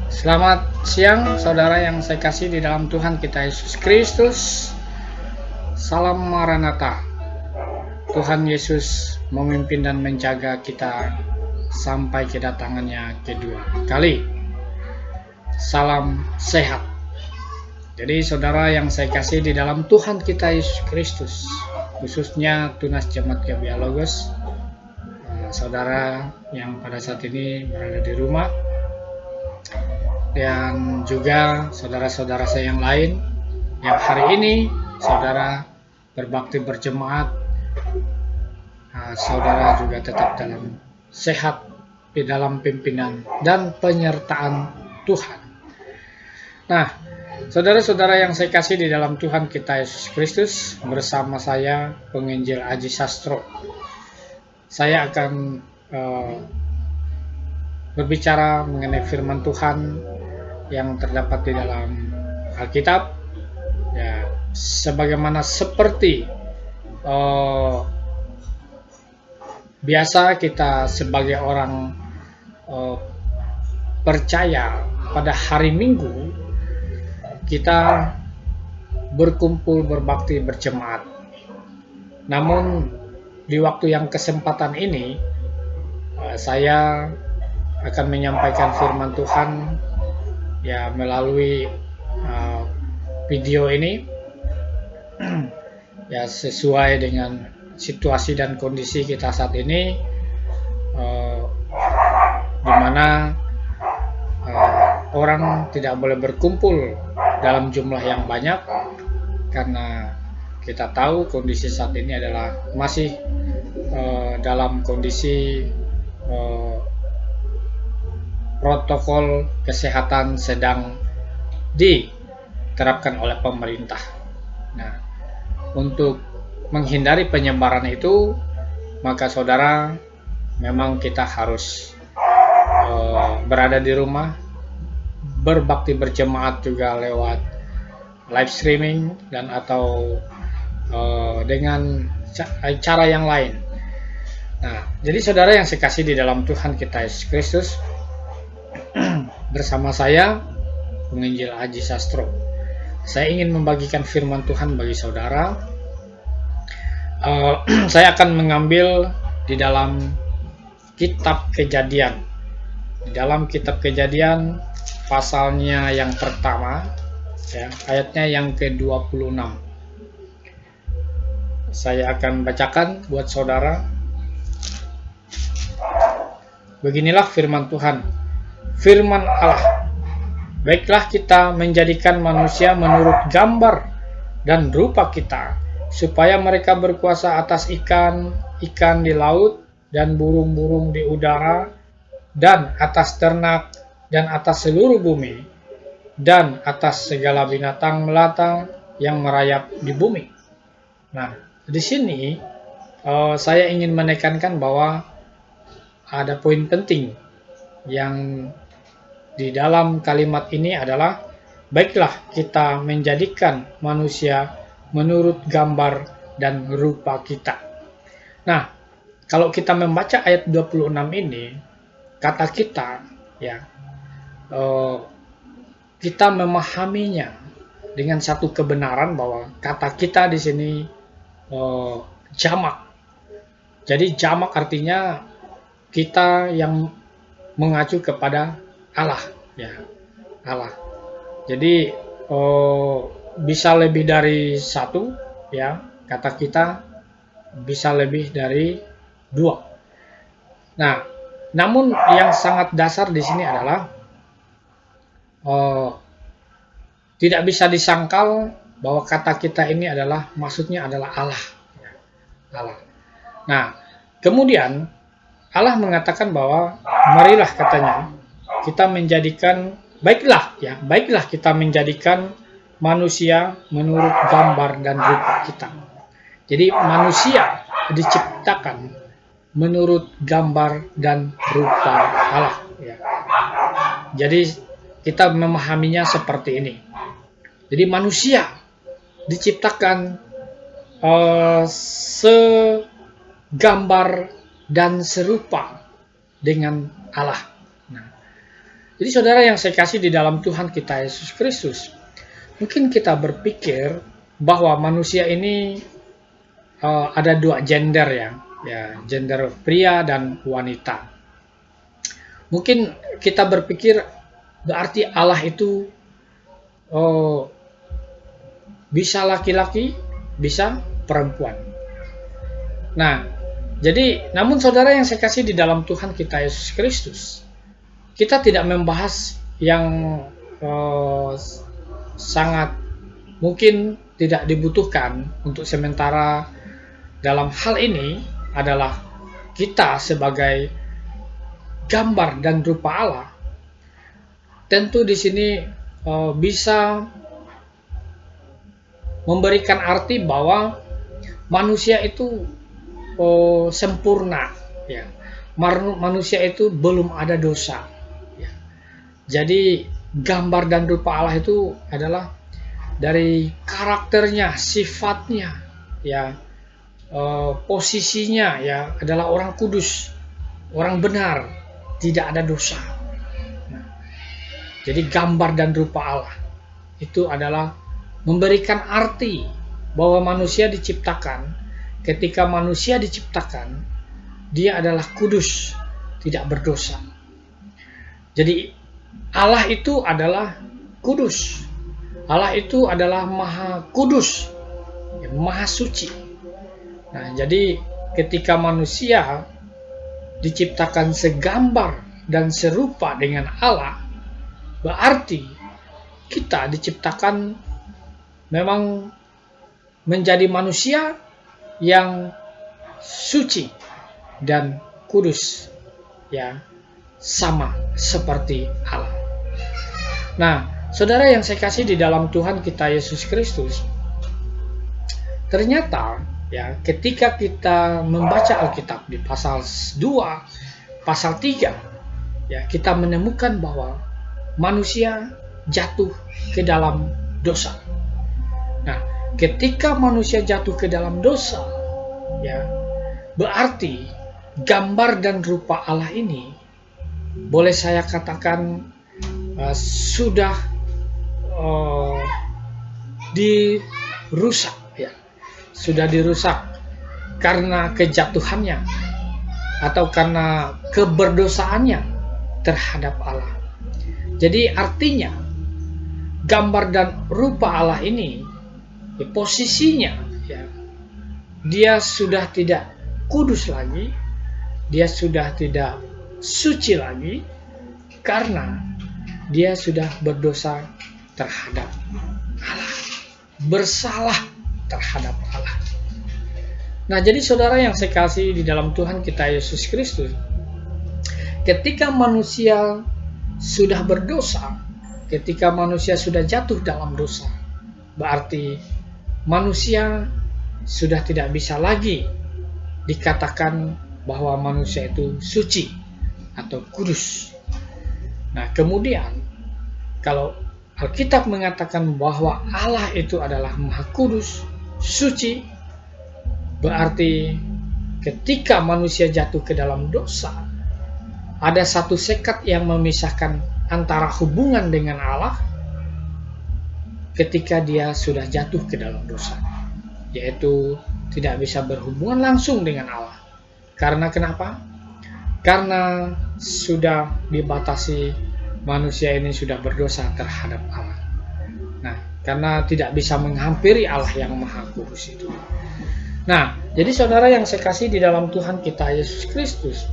Selamat siang, saudara yang saya kasih di dalam Tuhan kita Yesus Kristus. Salam Maranatha. Tuhan Yesus memimpin dan menjaga kita sampai kedatangannya kedua kali. Salam sehat. Jadi saudara yang saya kasih di dalam Tuhan kita Yesus Kristus, khususnya Tunas Jemaat GBI Logos, saudara yang pada saat ini berada di rumah, dan juga saudara-saudara saya yang lain yang hari ini saudara berbakti berjemaat, saudara juga tetap dalam sehat di dalam pimpinan dan penyertaan Tuhan. Nah, saudara-saudara yang saya kasih di dalam Tuhan kita Yesus Kristus, bersama saya Penginjil Aji Sastro, saya akan berbicara mengenai firman Tuhan yang terdapat di dalam Alkitab, ya, sebagaimana seperti biasa kita sebagai orang percaya pada hari Minggu kita berkumpul berbakti berjemaat. Namun di waktu yang kesempatan ini saya akan menyampaikan firman Tuhan ya melalui video ini ya sesuai dengan situasi dan kondisi kita saat ini, di mana orang tidak boleh berkumpul dalam jumlah yang banyak karena kita tahu kondisi saat ini adalah masih dalam kondisi protokol kesehatan sedang diterapkan oleh pemerintah. Nah, untuk menghindari penyebaran itu, maka saudara memang kita harus berada di rumah, berbakti berjemaat juga lewat live streaming dan atau dengan cara yang lain. Nah, jadi saudara yang saya kasih di dalam Tuhan kita Yesus Kristus, bersama saya Penginjil Aji Sastro, saya ingin membagikan firman Tuhan bagi saudara. Saya akan mengambil di dalam kitab Kejadian. Di dalam kitab Kejadian pasalnya yang pertama, ya, ayatnya yang ke-26. Saya akan bacakan buat saudara. Beginilah firman Tuhan. Firman Allah, baiklah kita menjadikan manusia menurut gambar dan rupa kita, supaya mereka berkuasa atas ikan di laut dan burung-burung di udara, dan atas ternak, dan atas seluruh bumi, dan atas segala binatang melata yang merayap di bumi. Nah, di sini saya ingin menekankan bahwa ada poin penting yang di dalam kalimat ini adalah baiklah kita menjadikan manusia menurut gambar dan rupa kita. Nah, kalau kita membaca ayat 26 ini, kata kita, ya, kita memahaminya dengan satu kebenaran bahwa kata kita di sini jamak. Jadi jamak artinya kita yang mengacu kepada Allah, ya, Allah. Jadi bisa lebih dari satu, ya, kata kita bisa lebih dari dua. Nah, namun yang sangat dasar di sini adalah tidak bisa disangkal bahwa kata kita ini adalah maksudnya adalah Allah, ya, Allah. Nah, kemudian Allah mengatakan bahwa marilah katanya kita menjadikan baiklah kita menjadikan manusia menurut gambar dan rupa kita. Jadi manusia diciptakan menurut gambar dan rupa Allah, ya. Jadi kita memahaminya seperti ini. Jadi manusia diciptakan segambar dan serupa dengan Allah. Nah, Jadi saudara yang saya kasih di dalam Tuhan kita Yesus Kristus, mungkin kita berpikir bahwa manusia ini ada dua gender ya, gender pria dan wanita. Mungkin kita berpikir berarti Allah itu bisa laki-laki, bisa perempuan. Nah, jadi namun saudara yang saya kasih di dalam Tuhan kita Yesus Kristus, kita tidak membahas yang sangat mungkin tidak dibutuhkan untuk sementara dalam hal ini adalah kita sebagai gambar dan rupa Allah. Tentu di sini bisa memberikan arti bahwa manusia itu sempurna, ya. Manusia itu belum ada dosa. Ya. Jadi gambar dan rupa Allah itu adalah dari karakternya, sifatnya, ya, posisinya, ya, adalah orang kudus, orang benar, tidak ada dosa. Nah, jadi gambar dan rupa Allah itu adalah memberikan arti bahwa manusia diciptakan. Ketika manusia diciptakan, dia adalah kudus, tidak berdosa. Jadi Allah itu adalah kudus. Allah itu adalah maha kudus, maha suci. Nah, jadi ketika manusia diciptakan segambar dan serupa dengan Allah, berarti kita diciptakan memang menjadi manusia yang suci dan kudus, ya, sama seperti Allah. Nah, saudara yang saya kasih di dalam Tuhan kita Yesus Kristus, ternyata ya ketika kita membaca Alkitab di pasal 2, pasal 3, ya kita menemukan bahwa manusia jatuh ke dalam dosa. Nah, ketika manusia jatuh ke dalam dosa, ya, berarti gambar dan rupa Allah ini boleh saya katakan sudah dirusak, ya, sudah dirusak karena kejatuhannya atau karena keberdosaannya terhadap Allah. Jadi artinya gambar dan rupa Allah ini, ya, posisinya, ya, dia sudah tidak kudus lagi, dia sudah tidak suci lagi karena dia sudah berdosa terhadap Allah, bersalah terhadap Allah. Nah, jadi saudara yang saya kasih di dalam Tuhan kita Yesus Kristus, ketika manusia sudah berdosa, ketika manusia sudah jatuh dalam dosa, berarti manusia sudah tidak bisa lagi dikatakan bahwa manusia itu suci atau kudus. Nah, kemudian kalau Alkitab mengatakan bahwa Allah itu adalah Maha Kudus, suci, berarti ketika manusia jatuh ke dalam dosa, ada satu sekat yang memisahkan antara hubungan dengan Allah ketika dia sudah jatuh ke dalam dosa, yaitu tidak bisa berhubungan langsung dengan Allah. Karena kenapa? Karena sudah dibatasi, manusia ini sudah berdosa terhadap Allah. Nah, karena tidak bisa menghampiri Allah yang Maha Kudus itu. Nah, jadi saudara yang saya kasih di dalam Tuhan kita Yesus Kristus,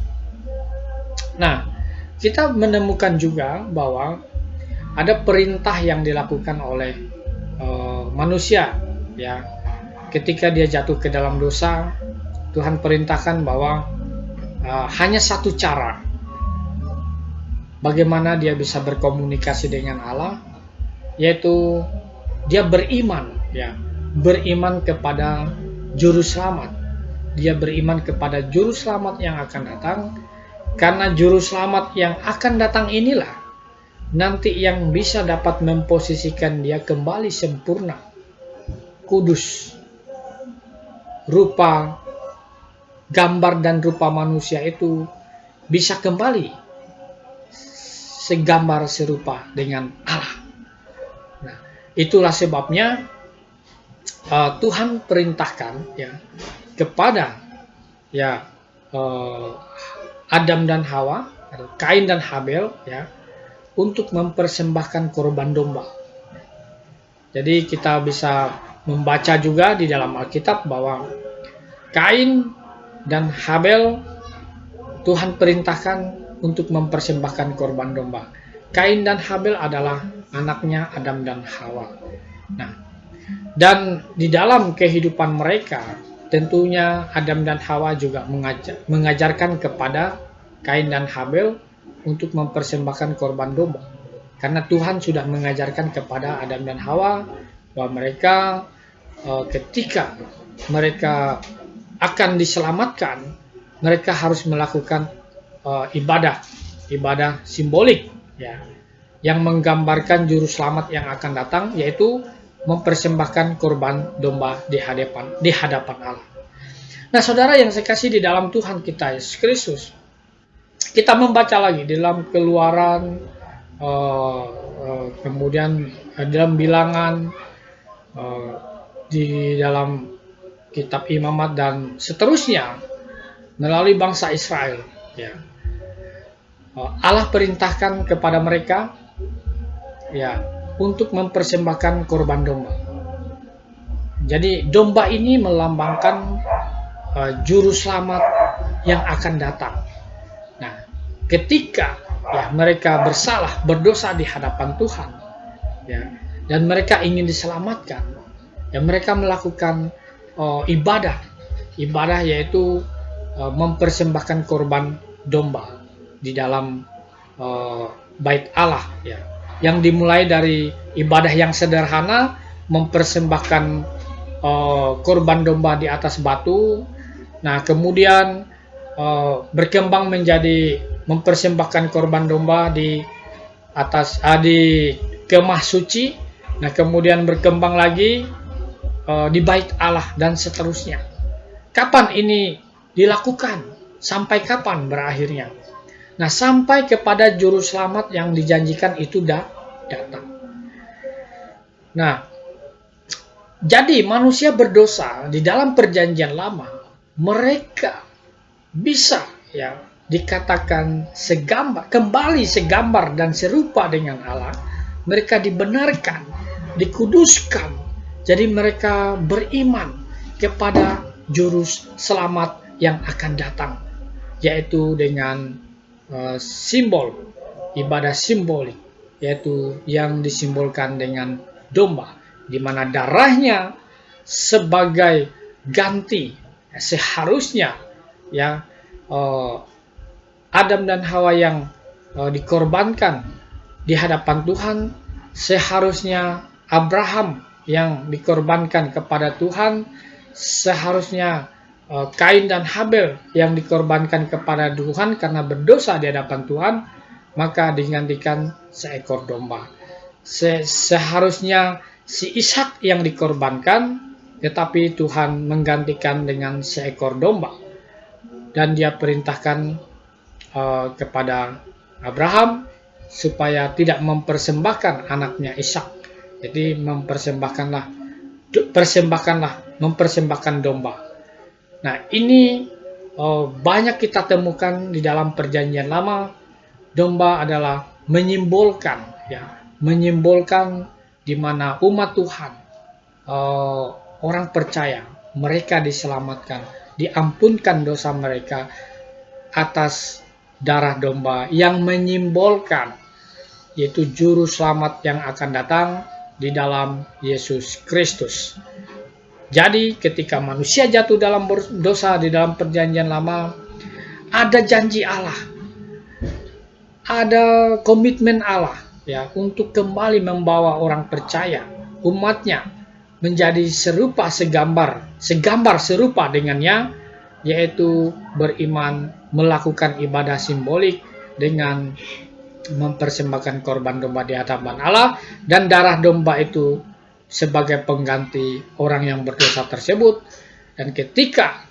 nah, kita menemukan juga bahwa ada perintah yang dilakukan oleh manusia, ya. Ketika dia jatuh ke dalam dosa, Tuhan perintahkan bahwa hanya satu cara bagaimana dia bisa berkomunikasi dengan Allah, yaitu dia beriman, ya, beriman kepada Juru Selamat. Dia beriman kepada Juru Selamat yang akan datang. Karena Juru Selamat yang akan datang inilah nanti yang bisa dapat memposisikan dia kembali sempurna, kudus, rupa, gambar dan rupa manusia itu bisa kembali segambar serupa dengan Allah. Nah, itulah sebabnya Tuhan perintahkan ya kepada ya Adam dan Hawa, Kain dan Habel ya, untuk mempersembahkan korban domba. Jadi kita bisa membaca juga di dalam Alkitab bahwa Kain dan Habel Tuhan perintahkan untuk mempersembahkan korban domba. Kain dan Habel adalah anaknya Adam dan Hawa. Nah, dan di dalam kehidupan mereka, tentunya Adam dan Hawa juga mengajarkan kepada Kain dan Habel untuk mempersembahkan korban domba. Karena Tuhan sudah mengajarkan kepada Adam dan Hawa bahwa mereka ketika mereka akan diselamatkan, mereka harus melakukan ibadah simbolik ya, yang menggambarkan juru selamat yang akan datang, yaitu mempersembahkan korban domba di hadapan Allah. Nah, saudara yang saya kasih di dalam Tuhan kita Yesus Kristus, kita membaca lagi di dalam Keluaran, kemudian dalam Bilangan, di dalam kitab Imamat dan seterusnya melalui bangsa Israel. Ya, Allah perintahkan kepada mereka ya untuk mempersembahkan korban domba. Jadi domba ini melambangkan juru selamat yang akan datang. Nah, ketika ya mereka berdosa di hadapan Tuhan, ya, dan mereka ingin diselamatkan, ya mereka melakukan ibadah yaitu mempersembahkan korban domba di dalam bait Allah, ya, yang dimulai dari ibadah yang sederhana, mempersembahkan korban domba di atas batu. Nah, kemudian berkembang menjadi mempersembahkan korban domba di atas di kemah suci. Nah, kemudian berkembang lagi di bait Allah dan seterusnya. Kapan ini dilakukan? Sampai kapan berakhirnya? Nah, sampai kepada juru selamat yang dijanjikan itu datang. Nah, jadi manusia berdosa di dalam perjanjian lama, mereka bisa ya dikatakan kembali segambar dan serupa dengan Allah. Mereka dibenarkan, dikuduskan. Jadi mereka beriman kepada juru selamat yang akan datang, yaitu dengan simbol ibadah simbolik, yaitu yang disimbolkan dengan domba, di mana darahnya sebagai ganti. Seharusnya ya Adam dan Hawa yang dikorbankan di hadapan Tuhan, seharusnya Abraham yang dikorbankan kepada Tuhan, seharusnya Kain dan Habel yang dikorbankan kepada Tuhan karena berdosa di hadapan Tuhan, maka digantikan seekor domba. Seharusnya si Ishak yang dikorbankan, tetapi Tuhan menggantikan dengan seekor domba. Dan dia perintahkan kepada Abraham supaya tidak mempersembahkan anaknya Ishak. Jadi mempersembahkan domba. Nah, ini banyak kita temukan di dalam perjanjian lama. Domba adalah menyimbolkan di mana umat Tuhan, orang percaya, mereka diselamatkan, diampunkan dosa mereka atas darah domba yang menyimbolkan, yaitu juru selamat yang akan datang di dalam Yesus Kristus. Jadi ketika manusia jatuh dalam dosa di dalam perjanjian lama, ada janji Allah, ada komitmen Allah ya untuk kembali membawa orang percaya, umatnya, menjadi segambar serupa dengannya, yaitu beriman, melakukan ibadah simbolik dengan mempersembahkan korban domba di hadapan Allah, dan darah domba itu sebagai pengganti orang yang berdosa tersebut. Dan ketika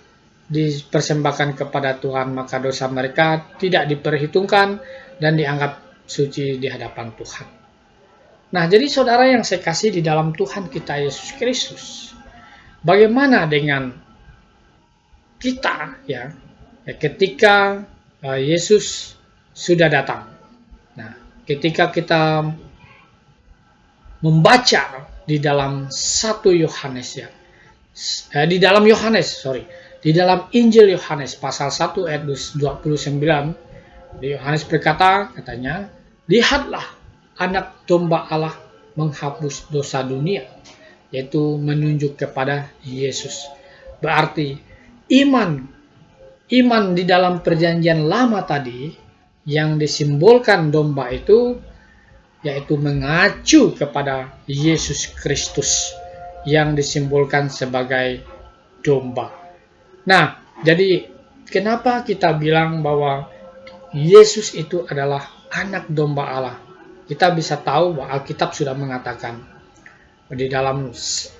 dipersembahkan kepada Tuhan, maka dosa mereka tidak diperhitungkan dan dianggap suci di hadapan Tuhan. Nah, jadi saudara yang saya kasih di dalam Tuhan kita Yesus Kristus, bagaimana dengan kita ya ketika Yesus sudah datang? Nah, ketika kita membaca di dalam 1 Yohanes ya, di dalam Injil Yohanes pasal 1 ayat 29, Yohanes berkata, katanya, lihatlah anak domba Allah menghapus dosa dunia, yaitu menunjuk kepada Yesus. Berarti iman di dalam perjanjian lama tadi yang disimbolkan domba itu, yaitu mengacu kepada Yesus Kristus yang disimbolkan sebagai domba. Nah, jadi kenapa kita bilang bahwa Yesus itu adalah anak domba Allah? Kita bisa tahu bahwa Alkitab sudah mengatakan, di dalam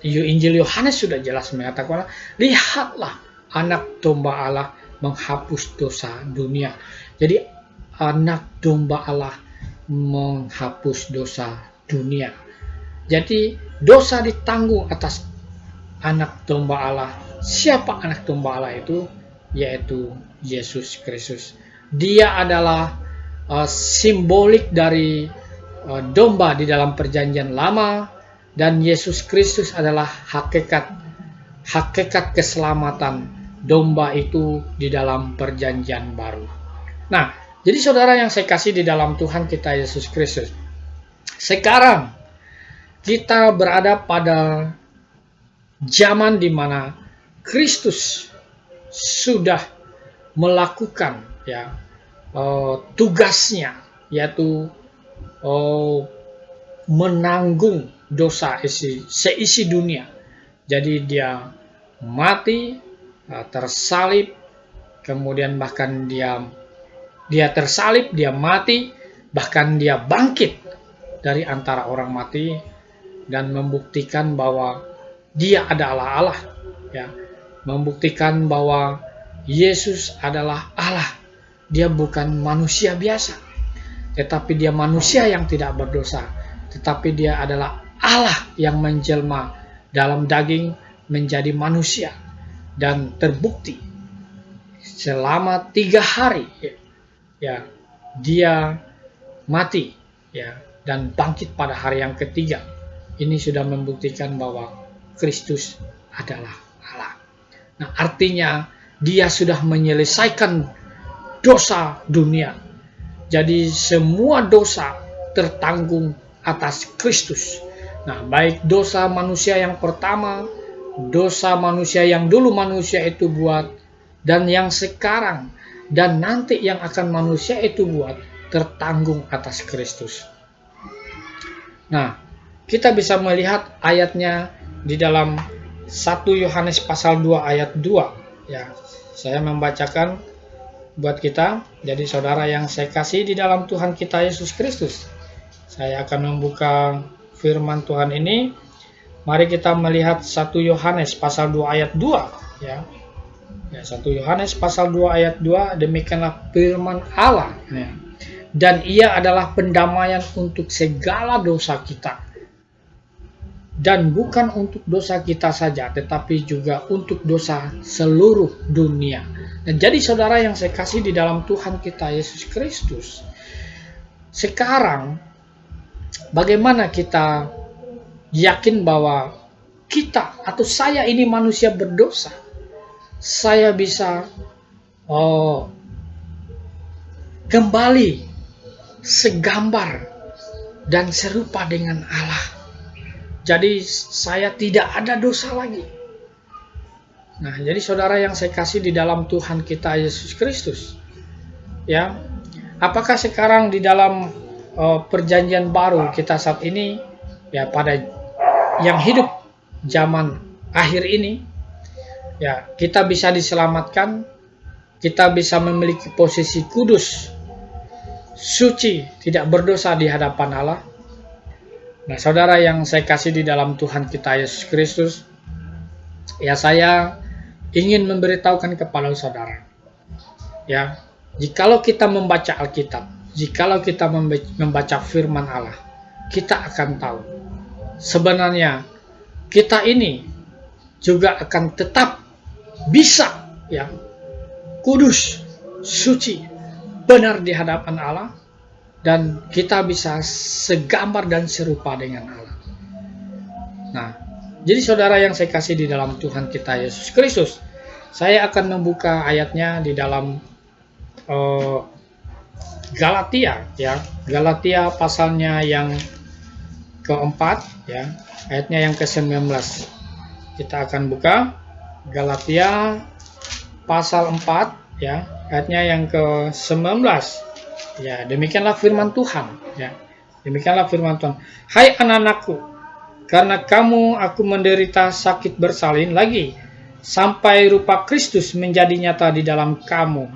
Injil Yohanes sudah jelas mengatakan, lihatlah anak domba Allah menghapus dosa dunia. Jadi anak domba Allah menghapus dosa dunia. Jadi dosa ditanggung atas anak domba Allah. Siapa anak domba Allah itu? Yaitu Yesus Kristus. Dia adalah simbolik dari domba di dalam perjanjian lama, dan Yesus Kristus adalah hakikat keselamatan domba itu di dalam perjanjian baru. Nah, jadi saudara yang saya kasih di dalam Tuhan kita Yesus Kristus, sekarang kita berada pada zaman di mana Kristus sudah melakukan ya tugasnya, yaitu menanggung dosa seisi dunia. Jadi dia mati, tersalib, kemudian bahkan dia tersalib, dia mati, bahkan dia bangkit dari antara orang mati dan membuktikan bahwa dia adalah Allah, ya, membuktikan bahwa Yesus adalah Allah. Dia bukan manusia biasa, tetapi dia manusia yang tidak berdosa, tetapi dia adalah Allah yang menjelma dalam daging menjadi manusia, dan terbukti selama 3 hari ya dia mati ya dan bangkit pada hari yang ketiga. Ini sudah membuktikan bahwa Kristus adalah Allah. Nah, artinya dia sudah menyelesaikan dosa dunia. Jadi semua dosa tertanggung atas Kristus. Nah, baik dosa manusia yang pertama, dosa manusia yang dulu manusia itu buat, dan yang sekarang dan nanti yang akan manusia itu buat, tertanggung atas Kristus. Nah, kita bisa melihat ayatnya di dalam 1 Yohanes pasal 2 ayat 2 ya. Saya membacakan buat kita. Jadi saudara yang saya kasih di dalam Tuhan kita Yesus Kristus, saya akan membuka firman Tuhan ini. Mari kita melihat 1 Yohanes pasal 2 ayat 2 ya. 1 Yohanes pasal 2 ayat 2, demikianlah firman Allah ya. Dan ia adalah pendamaian untuk segala dosa kita, dan bukan untuk dosa kita saja, tetapi juga untuk dosa seluruh dunia. Nah, jadi saudara yang saya kasih di dalam Tuhan kita Yesus Kristus, sekarang bagaimana kita yakin bahwa kita atau saya ini manusia berdosa, saya bisa kembali segambar dan serupa dengan Allah. Jadi saya tidak ada dosa lagi. Nah, jadi saudara yang saya kasih di dalam Tuhan kita Yesus Kristus, ya, apakah sekarang di dalam perjanjian baru kita saat ini, ya, pada yang hidup zaman akhir ini, ya, kita bisa diselamatkan, kita bisa memiliki posisi kudus, suci, tidak berdosa di hadapan Allah. Nah, saudara yang saya kasih di dalam Tuhan kita Yesus Kristus, ya, saya ingin memberitahukan kepada saudara, ya, jikalau kita membaca Alkitab, jikalau kita membaca firman Allah, kita akan tahu sebenarnya kita ini juga akan tetap bisa ya kudus, suci, benar di hadapan Allah, dan kita bisa segambar dan serupa dengan Allah. Nah, jadi saudara yang saya kasih di dalam Tuhan kita Yesus Kristus, saya akan membuka ayatnya di dalam Galatia ya, Galatia pasalnya yang keempat ya, ayatnya yang ke-19. Kita akan buka Galatia pasal 4 ya, ayatnya yang ke-19. Ya, demikianlah firman Tuhan ya. Demikianlah firman Tuhan. Hai anak-anakku, karena kamu aku menderita sakit bersalin lagi sampai rupa Kristus menjadi nyata di dalam kamu.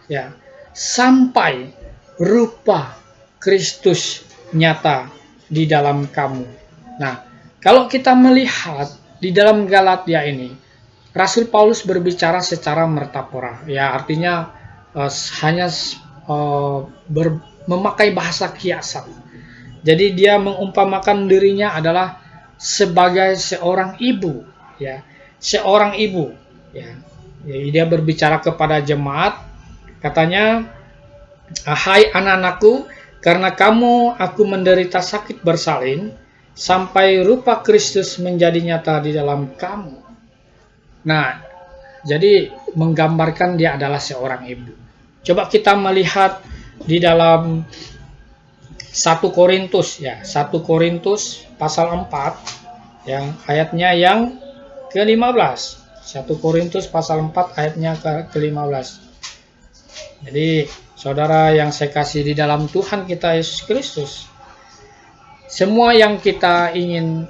Ya, sampai rupa Kristus nyata di dalam kamu. Nah, kalau kita melihat di dalam Galatia ini, Rasul Paulus berbicara secara metafora, ya artinya hanya memakai bahasa kiasan. Jadi dia mengumpamakan dirinya adalah sebagai seorang ibu, ya, seorang ibu, ya. Jadi dia berbicara kepada jemaat, katanya, hai anak-anakku, karena kamu aku menderita sakit bersalin sampai rupa Kristus menjadi nyata di dalam kamu. Nah, jadi menggambarkan dia adalah seorang ibu. Coba kita melihat di dalam 1 Korintus ya, 1 Korintus pasal 4 yang ayatnya yang ke-15. 1 Korintus pasal 4 ayatnya ke-15. Jadi, saudara yang saya kasih di dalam Tuhan kita Yesus Kristus, semua yang kita ingin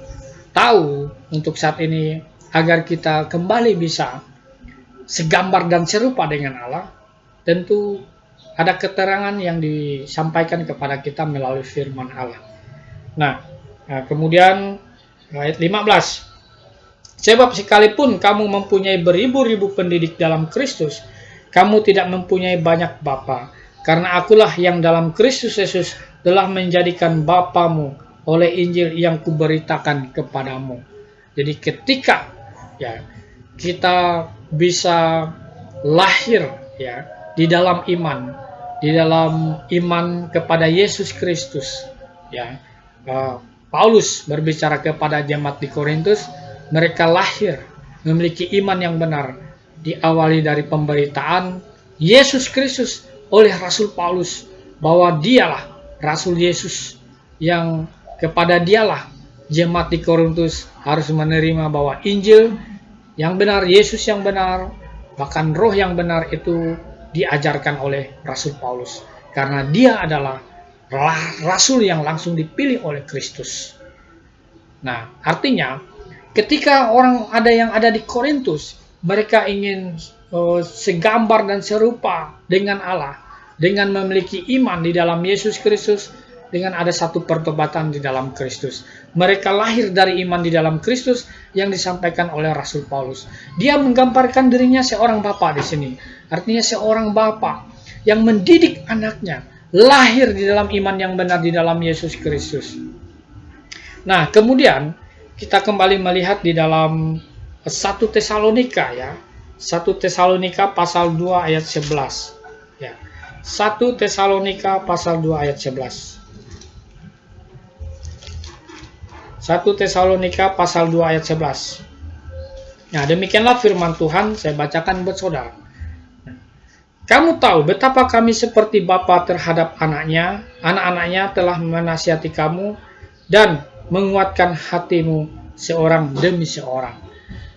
tahu untuk saat ini agar kita kembali bisa segambar dan serupa dengan Allah, tentu ada keterangan yang disampaikan kepada kita melalui firman Allah. Nah, kemudian ayat 15. Sebab sekalipun kamu mempunyai beribu-ribu pendidik dalam Kristus, kamu tidak mempunyai banyak bapa, karena akulah yang dalam Kristus Yesus telah menjadikan bapamu oleh Injil yang kuberitakan kepadamu. Jadi ketika ya kita bisa lahir ya di dalam iman kepada Yesus Kristus ya, Paulus berbicara kepada jemaat di Korintus, mereka lahir memiliki iman yang benar, diawali dari pemberitaan Yesus Kristus oleh Rasul Paulus, bahwa dialah Rasul Yesus, yang kepada dialah jemaat di Korintus harus menerima bahwa Injil yang benar, Yesus yang benar, bahkan roh yang benar itu diajarkan oleh Rasul Paulus, karena dia adalah Rasul yang langsung dipilih oleh Kristus. Nah, artinya ketika orang yang ada di Korintus, mereka ingin segambar dan serupa dengan Allah, dengan memiliki iman di dalam Yesus Kristus, dengan ada satu pertobatan di dalam Kristus. Mereka lahir dari iman di dalam Kristus yang disampaikan oleh Rasul Paulus. Dia menggambarkan dirinya seorang bapa di sini. Artinya seorang bapa yang mendidik anaknya lahir di dalam iman yang benar di dalam Yesus Kristus. Nah, kemudian kita kembali melihat di dalam 1 Tesalonika ya. 1 Tesalonika pasal 2 ayat 11. Ya. 1 Tesalonika pasal 2 ayat 11. 1 Tesalonika pasal 2 ayat 11. Nah, demikianlah firman Tuhan, saya bacakan buat saudara. Kamu tahu betapa kami seperti bapa terhadap anaknya, anak-anaknya telah menasihati kamu dan menguatkan hatimu seorang demi seorang.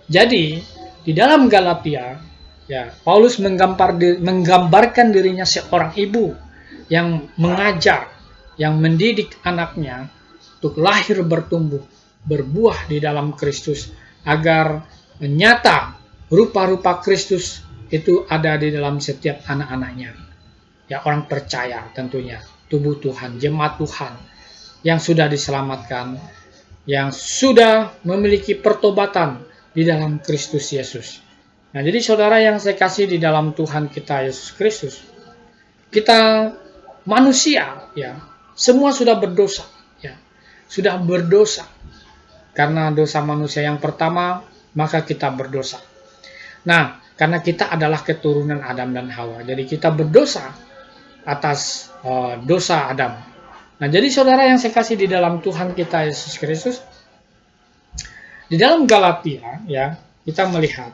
Jadi, di dalam Galatia, ya, Paulus menggambarkan dirinya seorang ibu yang mengajar, yang mendidik anaknya untuk lahir, bertumbuh, berbuah di dalam Kristus, agar nyata rupa-rupa Kristus itu ada di dalam setiap anak-anaknya. Ya, orang percaya tentunya, tubuh Tuhan, jemaat Tuhan yang sudah diselamatkan, yang sudah memiliki pertobatan di dalam Kristus Yesus. Nah, jadi saudara yang saya kasih di dalam Tuhan kita Yesus Kristus, kita manusia, ya, semua sudah berdosa, ya, sudah berdosa. Karena dosa manusia yang pertama, maka kita berdosa. Nah, karena kita adalah keturunan Adam dan Hawa, jadi kita berdosa atas dosa Adam. Nah, jadi saudara yang saya kasih di dalam Tuhan kita Yesus Kristus, di dalam Galatia, ya, kita melihat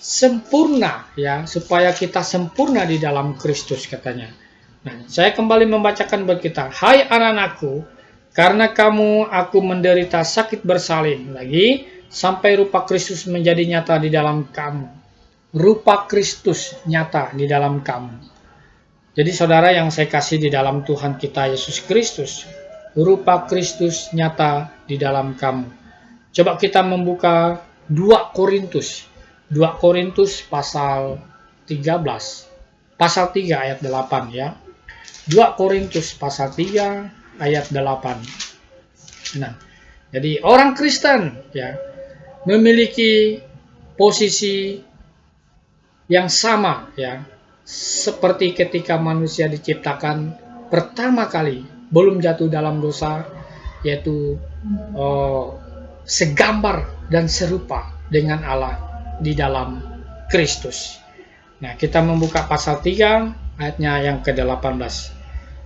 sempurna, ya, supaya kita sempurna di dalam Kristus, katanya. Nah, saya kembali membacakan buat kita. Hai anak-anakku, karena kamu aku menderita sakit bersalin lagi, sampai rupa Kristus menjadi nyata di dalam kamu. Rupa Kristus nyata di dalam kamu. Jadi saudara yang saya kasih di dalam Tuhan kita Yesus Kristus, rupa Kristus nyata di dalam kamu. Coba kita membuka 2 Korintus. 2 Korintus pasal 13. Pasal 3 ayat 8, ya. 2 Korintus pasal 3 ayat 8. Nah, jadi orang Kristen, ya, memiliki posisi yang sama, ya, seperti ketika manusia diciptakan pertama kali, belum jatuh dalam dosa, yaitu segambar dan serupa dengan Allah di dalam Kristus. Nah, kita membuka pasal 3 ayatnya yang ke-18.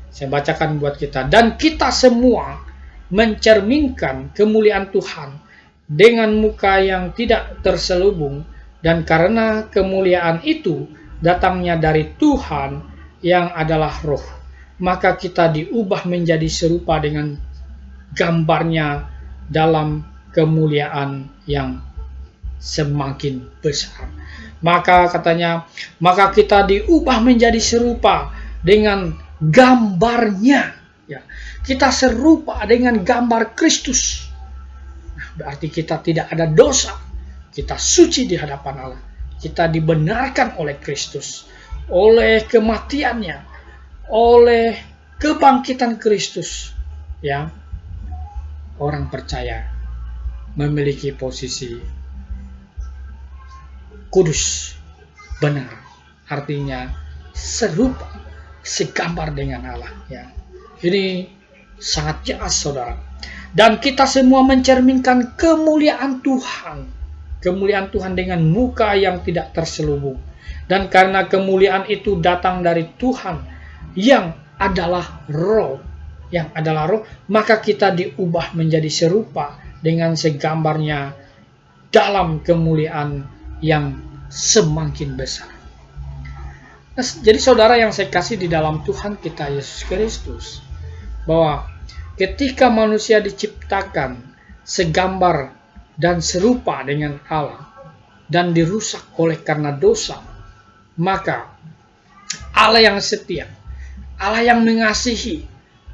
Saya bacakan buat kita. Dan kita semua mencerminkan kemuliaan Tuhan dengan muka yang tidak terselubung, dan karena kemuliaan itu datangnya dari Tuhan yang adalah Roh, maka kita diubah menjadi serupa dengan gambarnya dalam kemuliaan yang semakin besar. Maka katanya, maka kita diubah menjadi serupa dengan gambarnya, ya. Kita serupa dengan gambar Kristus. Nah, berarti kita tidak ada dosa, kita suci di hadapan Allah, kita dibenarkan oleh Kristus, oleh kematiannya, oleh kebangkitan Kristus, ya. Orang percaya memiliki posisi kudus, benar, artinya serupa, segambar dengan Allah, ya. Ini sangat jelas, saudara. Dan kita semua mencerminkan kemuliaan Tuhan dengan muka yang tidak terselubung. Dan karena kemuliaan itu datang dari Tuhan yang adalah Roh, maka kita diubah menjadi serupa dengan segambarnya dalam kemuliaan yang semakin besar. Nah, jadi saudara yang saya kasih di dalam Tuhan kita Yesus Kristus, bahwa ketika manusia diciptakan segambar dan serupa dengan Allah dan dirusak oleh karena dosa, maka Allah yang setia, Allah yang mengasihi,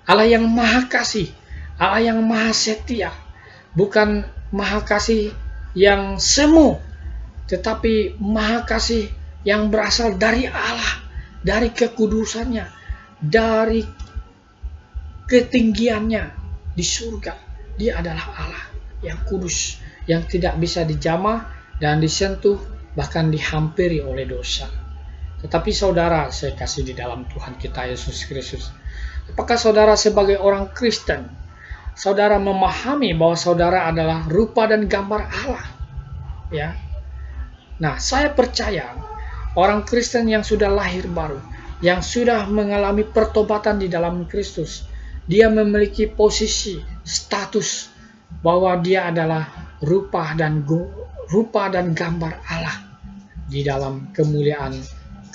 Allah yang maha kasih, Allah yang maha setia, bukan maha kasih yang semu, tetapi maha kasih yang berasal dari Allah, dari kekudusannya, dari ketinggiannya di surga. Dia adalah Allah yang kudus, yang tidak bisa dijamah dan disentuh, bahkan dihampiri oleh dosa. Tetapi saudara saya kasih di dalam Tuhan kita Yesus Kristus, apakah saudara sebagai orang Kristen, saudara memahami bahwa saudara adalah rupa dan gambar Allah, ya? Nah, saya percaya orang Kristen yang sudah lahir baru, yang sudah mengalami pertobatan di dalam Kristus, dia memiliki posisi, status bahwa dia adalah rupa dan gambar Allah di dalam kemuliaan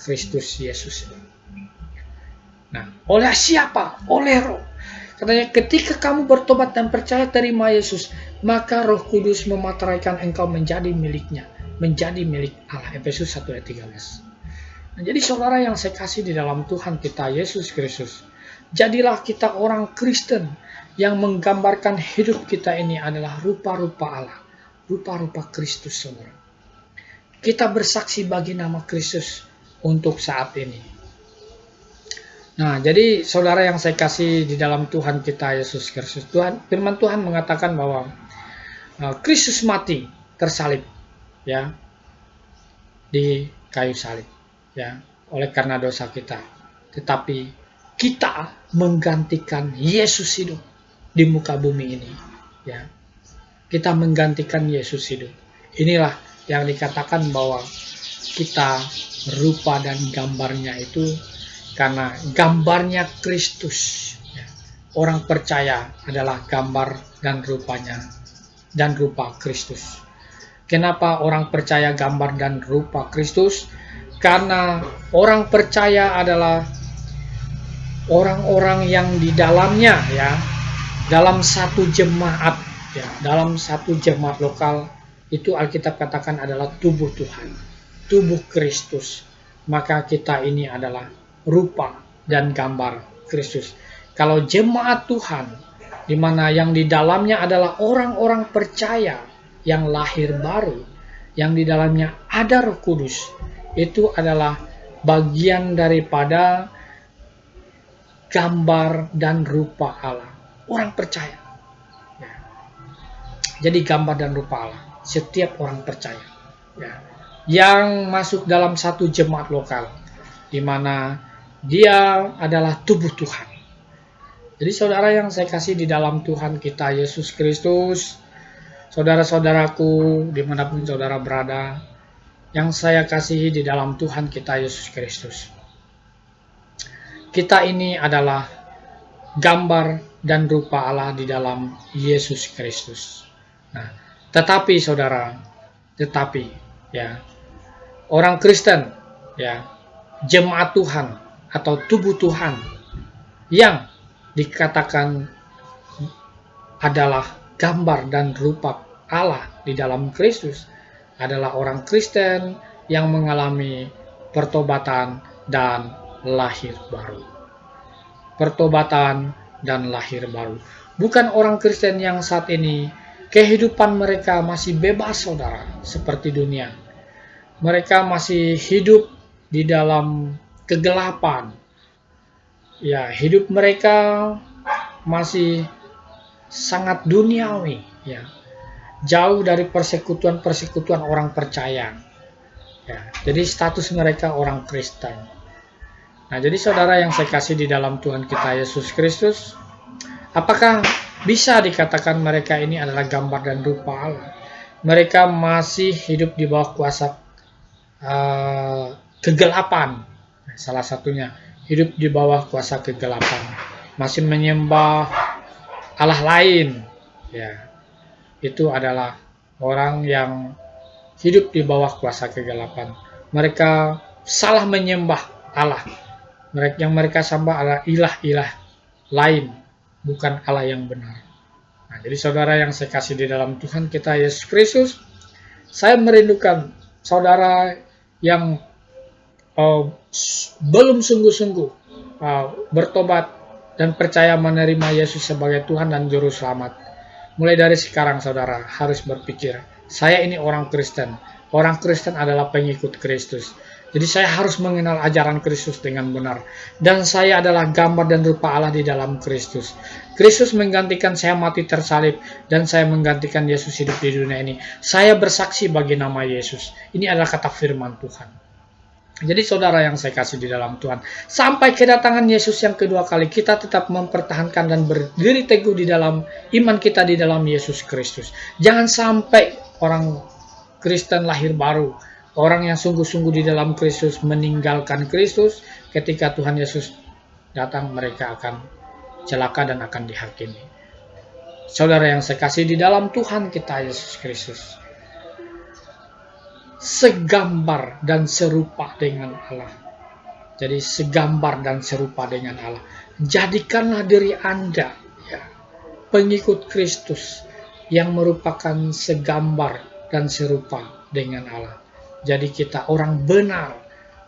Kristus Yesus. Nah, oleh siapa? Oleh Roh. Katanya, ketika kamu bertobat dan percaya terima Yesus, maka Roh Kudus memateraikan engkau menjadi miliknya, menjadi milik Allah. Efesus 1 ayat 13. Nah, jadi saudara yang saya kasih di dalam Tuhan kita Yesus Kristus, jadilah kita orang Kristen yang menggambarkan hidup kita ini adalah rupa-rupa Allah, rupa-rupa Kristus, saudara. Kita bersaksi bagi nama Kristus untuk saat ini. Nah, jadi saudara yang saya kasih di dalam Tuhan kita Yesus Kristus, firman Tuhan mengatakan bahwa Kristus mati tersalib, ya, di kayu salib, ya, oleh karena dosa kita. Tetapi kita menggantikan Yesus hidup di muka bumi ini. Ya, kita menggantikan Yesus hidup. Inilah yang dikatakan bahwa kita rupa dan gambarnya itu karena gambarnya Kristus. Ya, orang percaya adalah gambar dan rupanya dan rupa Kristus. Kenapa orang percaya gambar dan rupa Kristus? Karena orang percaya adalah orang-orang yang di dalamnya, ya, dalam satu jemaat, ya, dalam satu jemaat lokal itu Alkitab katakan adalah tubuh Tuhan, tubuh Kristus. Maka kita ini adalah rupa dan gambar Kristus. Kalau jemaat Tuhan, di mana yang di dalamnya adalah orang-orang percaya yang lahir baru, yang di dalamnya ada Roh Kudus, itu adalah bagian daripada gambar dan rupa Allah. Orang percaya. Ya. Jadi gambar dan rupa Allah. Setiap orang percaya. Ya. Yang masuk dalam satu jemaat lokal. Di mana dia adalah tubuh Tuhan. Jadi saudara yang saya kasih di dalam Tuhan kita Yesus Kristus. Saudara-saudaraku dimanapun saudara berada. Yang saya kasihi di dalam Tuhan kita Yesus Kristus. Kita ini adalah gambar dan rupa Allah di dalam Yesus Kristus. Nah, tetapi saudara, ya, orang Kristen, ya, jemaat Tuhan atau tubuh Tuhan yang dikatakan adalah gambar dan rupa Allah di dalam Kristus adalah orang Kristen yang mengalami pertobatan dan lahir baru. Pertobatan dan lahir baru. Bukan orang Kristen yang saat ini kehidupan mereka masih bebas saudara, seperti dunia. Mereka masih hidup di dalam kegelapan. Ya, hidup mereka masih sangat duniawi, ya. Jauh dari persekutuan-persekutuan orang percaya. Ya, jadi status mereka orang Kristen. Nah, jadi saudara yang saya kasih di dalam Tuhan kita Yesus Kristus, apakah bisa dikatakan mereka ini adalah gambar dan rupa Allah? Mereka masih hidup di bawah kuasa kegelapan. Salah satunya hidup di bawah kuasa kegelapan, masih menyembah Allah lain. Ya, itu adalah orang yang hidup di bawah kuasa kegelapan. Mereka salah menyembah Allah. Yang mereka sembah adalah ilah-ilah lain, bukan Allah yang benar. Nah, jadi saudara yang saya kasih di dalam Tuhan kita Yesus Kristus, saya merindukan saudara yang belum sungguh-sungguh bertobat dan percaya menerima Yesus sebagai Tuhan dan Juru Selamat. Mulai dari sekarang saudara harus berpikir, saya ini orang Kristen. Orang Kristen adalah pengikut Kristus. Jadi saya harus mengenal ajaran Kristus dengan benar. Dan saya adalah gambar dan rupa Allah di dalam Kristus. Kristus menggantikan saya mati tersalib. Dan saya menggantikan Yesus hidup di dunia ini. Saya bersaksi bagi nama Yesus. Ini adalah kata firman Tuhan. Jadi saudara yang saya kasih di dalam Tuhan. Sampai kedatangan Yesus yang kedua kali. Kita tetap mempertahankan dan berdiri teguh di dalam iman kita di dalam Yesus Kristus. Jangan sampai orang Kristen lahir baru, orang yang sungguh-sungguh di dalam Kristus meninggalkan Kristus, ketika Tuhan Yesus datang mereka akan celaka dan akan dihakimi. Saudara yang saya kasih di dalam Tuhan kita Yesus Kristus, segambar dan serupa dengan Allah. Jadi segambar dan serupa dengan Allah. Jadikanlah diri Anda, ya, pengikut Kristus yang merupakan segambar dan serupa dengan Allah. Jadi kita orang benar,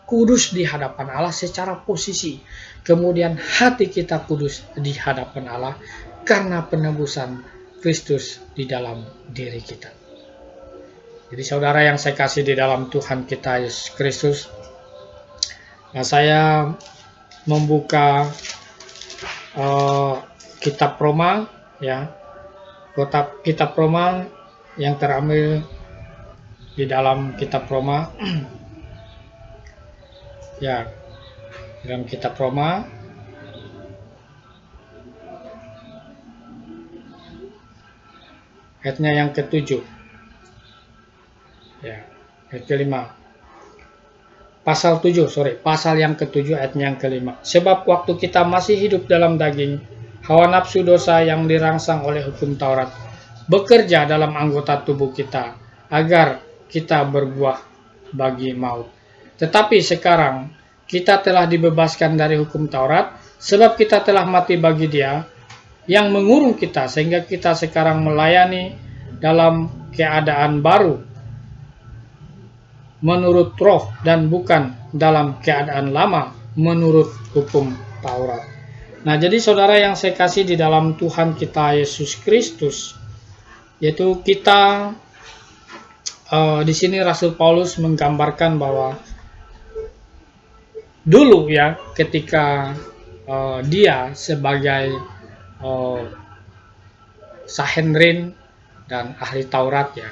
kudus di hadapan Allah secara posisi. Kemudian hati kita kudus di hadapan Allah karena penebusan Kristus di dalam diri kita. Jadi saudara yang saya kasih di dalam Tuhan kita Yesus Kristus, nah saya membuka kitab Roma, ya, kitab Roma yang terambil di dalam kitab Roma. Ya, dalam kitab Roma ayatnya yang ke-7. Ya, ayat ke-5. Pasal yang ke-7 ayatnya yang ke-5. Sebab waktu kita masih hidup dalam daging, hawa nafsu dosa yang dirangsang oleh hukum Taurat bekerja dalam anggota tubuh kita agar kita berbuah bagi maut. Tetapi sekarang kita telah dibebaskan dari hukum Taurat sebab kita telah mati bagi Dia yang mengurung kita, sehingga kita sekarang melayani dalam keadaan baru menurut roh dan bukan dalam keadaan lama menurut hukum Taurat. Nah, jadi saudara yang saya kasih di dalam Tuhan kita Yesus Kristus, yaitu kita di sini Rasul Paulus menggambarkan bahwa dulu ya, ketika dia sebagai Sanhedrin dan ahli Taurat ya,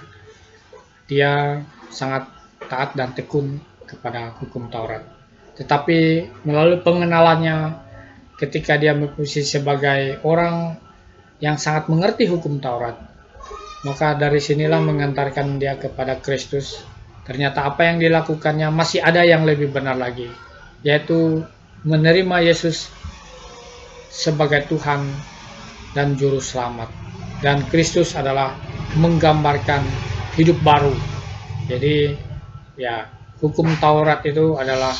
dia sangat taat dan tekun kepada hukum Taurat. Tetapi melalui pengenalannya ketika dia berposisi sebagai orang yang sangat mengerti hukum Taurat, maka dari sinilah mengantarkan dia kepada Kristus. Ternyata apa yang dilakukannya masih ada yang lebih benar lagi, yaitu menerima Yesus sebagai Tuhan dan Juru Selamat. Dan Kristus adalah menggambarkan hidup baru. Jadi ya, hukum Taurat itu adalah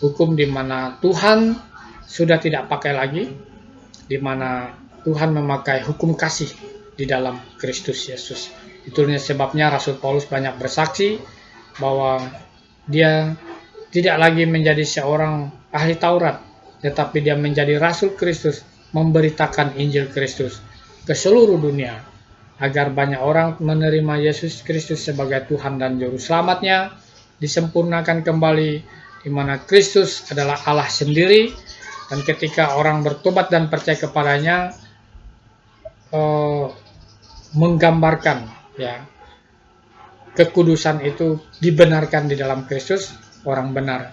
hukum di mana Tuhan sudah tidak pakai lagi, di mana Tuhan memakai hukum kasih di dalam Kristus Yesus. Itulah sebabnya Rasul Paulus banyak bersaksi bahwa dia tidak lagi menjadi seorang ahli Taurat, tetapi dia menjadi Rasul Kristus, memberitakan Injil Kristus ke seluruh dunia, agar banyak orang menerima Yesus Kristus sebagai Tuhan dan Juru Selamatnya, disempurnakan kembali, di mana Kristus adalah Allah sendiri, dan ketika orang bertobat dan percaya kepadanya, menggambarkan ya, kekudusan itu dibenarkan di dalam Kristus, orang benar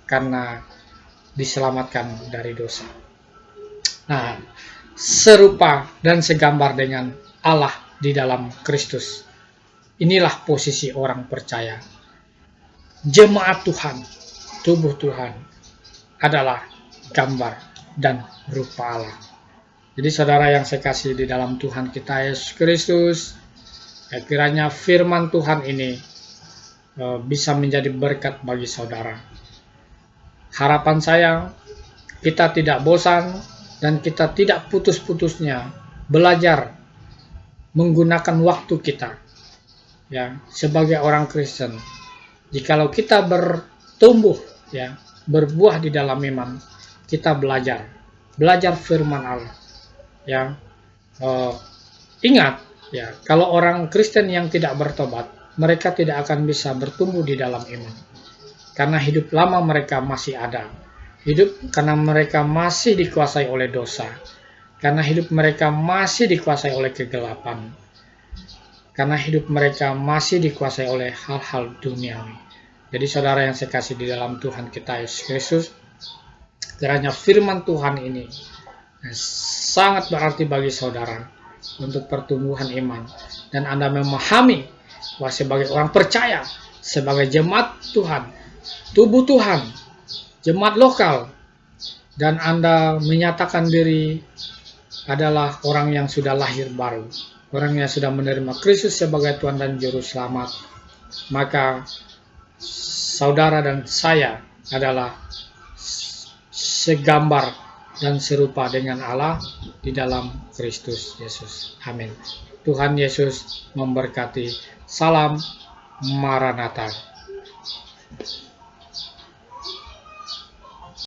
karena diselamatkan dari dosa. Nah, serupa dan segambar dengan Allah di dalam Kristus. Inilah posisi orang percaya. Jemaat Tuhan, tubuh Tuhan adalah gambar dan rupa Allah. Jadi saudara yang saya kasih di dalam Tuhan kita Yesus Kristus, kiranya firman Tuhan ini bisa menjadi berkat bagi saudara. Harapan saya, kita tidak bosan dan kita tidak putus-putusnya belajar menggunakan waktu kita ya sebagai orang Kristen. Jikalau kita bertumbuh ya, berbuah di dalam iman, kita belajar firman Allah ya. Ingat ya, kalau orang Kristen yang tidak bertobat, mereka tidak akan bisa bertumbuh di dalam iman, karena hidup lama mereka masih ada. Hidup karena mereka masih dikuasai oleh dosa, karena hidup mereka masih dikuasai oleh kegelapan, karena hidup mereka masih dikuasai oleh hal-hal duniawi. Jadi saudara yang saya kasih di dalam Tuhan kita Yesus Kristus, kiranya firman Tuhan ini sangat berarti bagi saudara untuk pertumbuhan iman, dan Anda memahami bahwa sebagai orang percaya, sebagai jemaat Tuhan, tubuh Tuhan, jemaat lokal, dan Anda menyatakan diri adalah orang yang sudah lahir baru, orang yang sudah menerima Kristus sebagai Tuhan dan Juru Selamat, maka saudara dan saya adalah segambar dan serupa dengan Allah di dalam Kristus Yesus. Amin. Tuhan Yesus memberkati. Salam Maranatha.